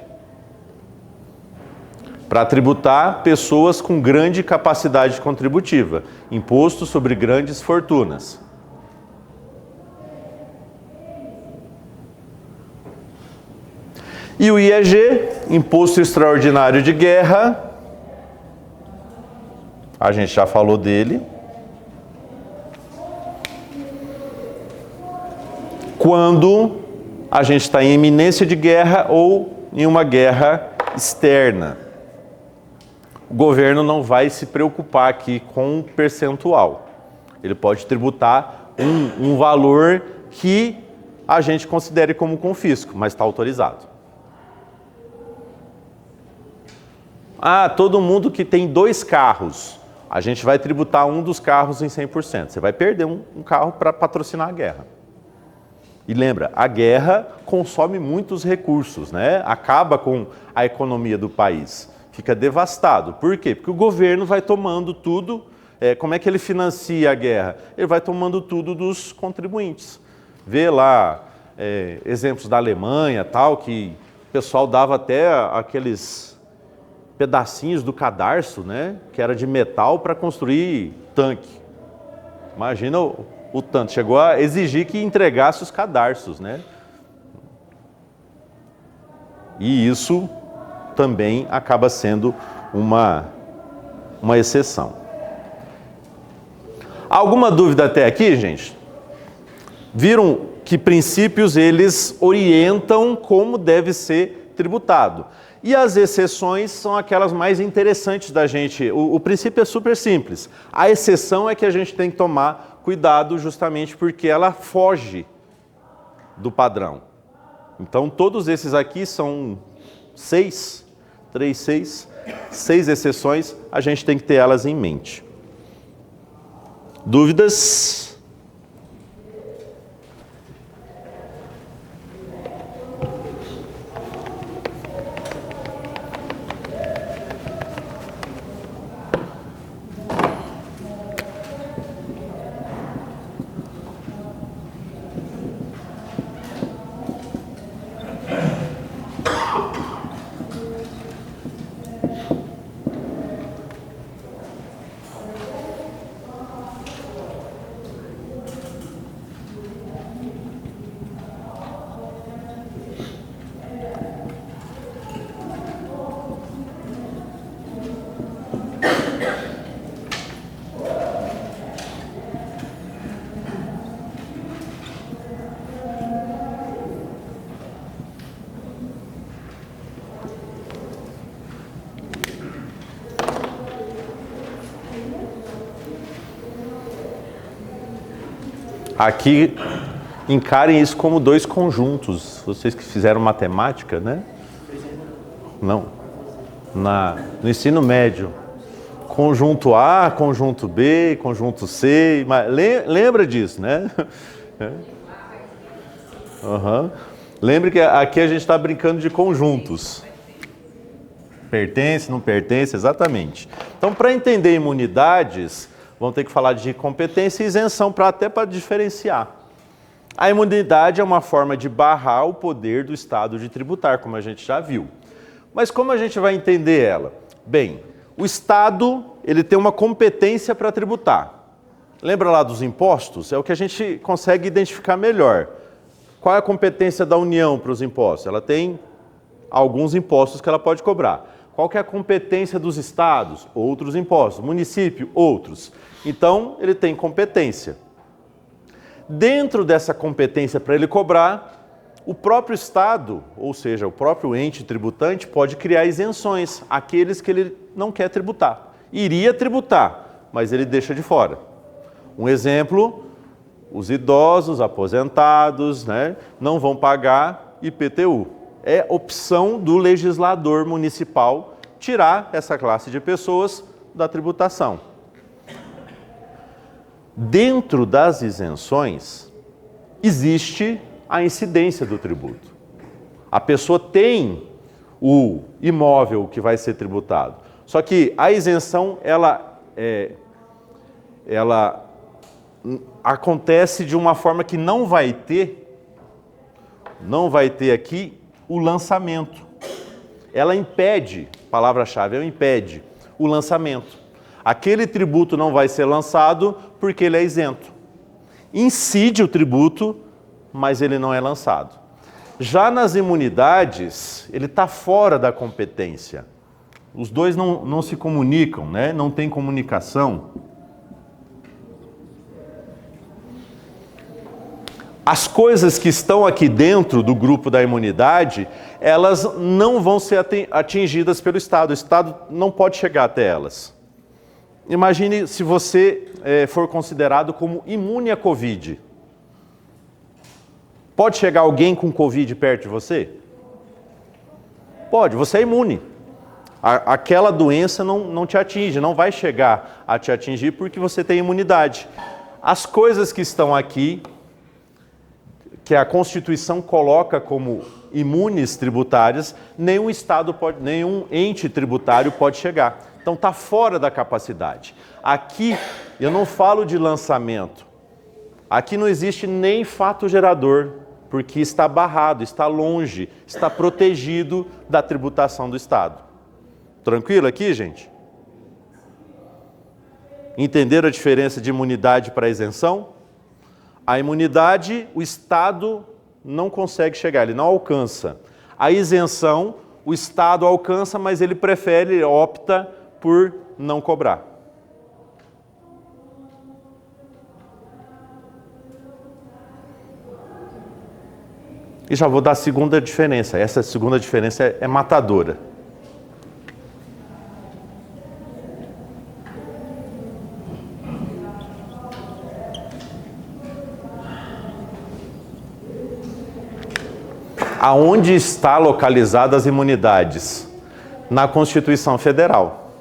Para tributar pessoas com grande capacidade contributiva. Imposto sobre grandes fortunas. E o IEG, Imposto Extraordinário de Guerra. A gente já falou dele. Quando a gente está em iminência de guerra ou em uma guerra externa. O governo não vai se preocupar aqui com um percentual. Ele pode tributar um valor que a gente considere como confisco, mas está autorizado. Ah, todo mundo que tem 2 carros, a gente vai tributar um dos carros em 100%. Você vai perder um carro para patrocinar a guerra. E lembra, a guerra consome muitos recursos, né? Acaba com a economia do país. Fica devastado. Por quê? Porque o governo vai tomando tudo. Como é que ele financia a guerra? Ele vai tomando tudo dos contribuintes. Vê lá exemplos da Alemanha, tal, que o pessoal dava até aqueles pedacinhos do cadarço, né? Que era de metal para construir tanque. Imagina o tanto. Chegou a exigir que entregasse os cadarços, né? E isso também acaba sendo uma exceção. Alguma dúvida até aqui, gente? Viram que princípios eles orientam como deve ser tributado. E as exceções são aquelas mais interessantes da gente. O princípio é super simples. A exceção é que a gente tem que tomar cuidado justamente porque ela foge do padrão. Então, todos esses aqui são 6 exceções, a gente tem que ter elas em mente. Dúvidas? Aqui, encarem isso como 2 conjuntos. Vocês que fizeram matemática, né? Não. No ensino médio. Conjunto A, conjunto B, conjunto C. Lembra disso, né? Uhum. Lembre que aqui a gente está brincando de conjuntos. Pertence, não pertence, exatamente. Então, para entender imunidades, vamos ter que falar de competência e isenção, até para diferenciar. A imunidade é uma forma de barrar o poder do Estado de tributar, como a gente já viu. Mas como a gente vai entender ela? Bem, o Estado ele tem uma competência para tributar. Lembra lá dos impostos? É o que a gente consegue identificar melhor. Qual é a competência da União para os impostos? Ela tem alguns impostos que ela pode cobrar. Qual que é a competência dos estados? Outros impostos. Município? Outros. Então, ele tem competência. Dentro dessa competência para ele cobrar, o próprio Estado, ou seja, o próprio ente tributante, pode criar isenções, aqueles que ele não quer tributar. Iria tributar, mas ele deixa de fora. Um exemplo, os idosos, aposentados, né, não vão pagar IPTU. É opção do legislador municipal tirar essa classe de pessoas da tributação. Dentro das isenções, existe a incidência do tributo. A pessoa tem o imóvel que vai ser tributado. Só que a isenção, ela acontece de uma forma que não vai ter aqui o lançamento. Ela impede, palavra-chave, ela impede o lançamento. Aquele tributo não vai ser lançado porque ele é isento. Incide o tributo, mas ele não é lançado. Já nas imunidades, ele está fora da competência. Os dois não se comunicam, né? Não tem comunicação. As coisas que estão aqui dentro do grupo da imunidade, elas não vão ser atingidas pelo Estado. O Estado não pode chegar até elas. Imagine se você for considerado como imune à Covid. Pode chegar alguém com Covid perto de você? Pode, você é imune. Aquela doença não te atinge, não vai chegar a te atingir porque você tem imunidade. As coisas que estão aqui, que a Constituição coloca como imunes tributárias, nenhum Estado pode, nenhum ente tributário pode chegar. Então está fora da capacidade. Aqui eu não falo de lançamento. Aqui não existe nem fato gerador, porque está barrado, está longe, está protegido da tributação do Estado. Tranquilo aqui, gente? Entenderam a diferença de imunidade para isenção? A imunidade, o Estado não consegue chegar, ele não alcança. A isenção, o Estado alcança, mas ele prefere, ele opta por não cobrar. E já vou dar a segunda diferença. Essa segunda diferença é matadora. Aonde está localizadas as imunidades? Na Constituição Federal.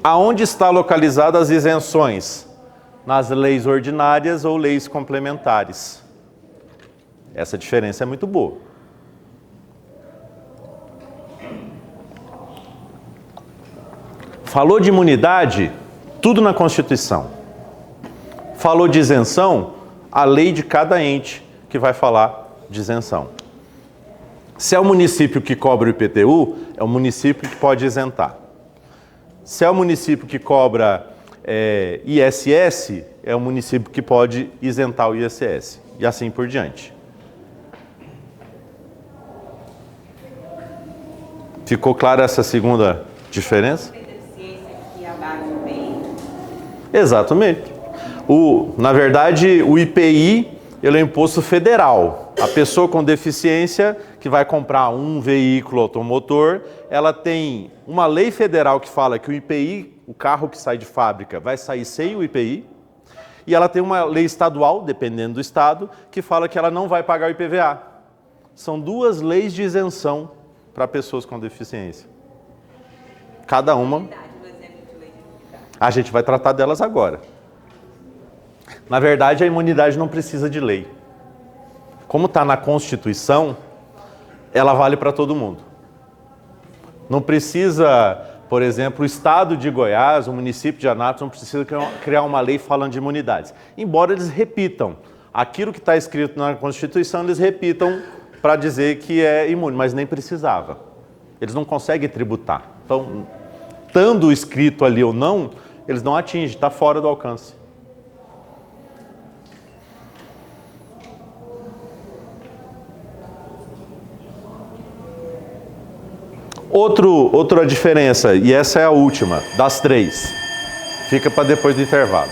Aonde está localizadas as isenções? Nas leis ordinárias ou leis complementares. Essa diferença é muito boa. Falou de imunidade, tudo na Constituição. Falou de isenção, a lei de cada ente que vai falar de isenção. Se é o município que cobra o IPTU, é o município que pode isentar. Se é o município que cobra ISS, é o município que pode isentar o ISS. E assim por diante. Ficou clara essa segunda diferença? Tem deficiência que abate o IPI? Exatamente. Na verdade, o IPI ele é um imposto federal. A pessoa com deficiência que vai comprar um veículo automotor, ela tem uma lei federal que fala que o IPI, o carro que sai de fábrica, vai sair sem o IPI. E ela tem uma lei estadual, dependendo do estado, que fala que ela não vai pagar o IPVA. São duas leis de isenção para pessoas com deficiência. Cada uma. A gente vai tratar delas agora. Na verdade, a imunidade não precisa de lei. Como está na Constituição, ela vale para todo mundo. Não precisa, por exemplo, o estado de Goiás, o município de Anápolis, não precisa criar uma lei falando de imunidades. Embora eles repitam aquilo que está escrito na Constituição, eles repitam para dizer que é imune, mas nem precisava. Eles não conseguem tributar. Então, estando escrito ali ou não, eles não atingem, está fora do alcance. Outra diferença, e essa é a última, das três. Fica para depois do intervalo.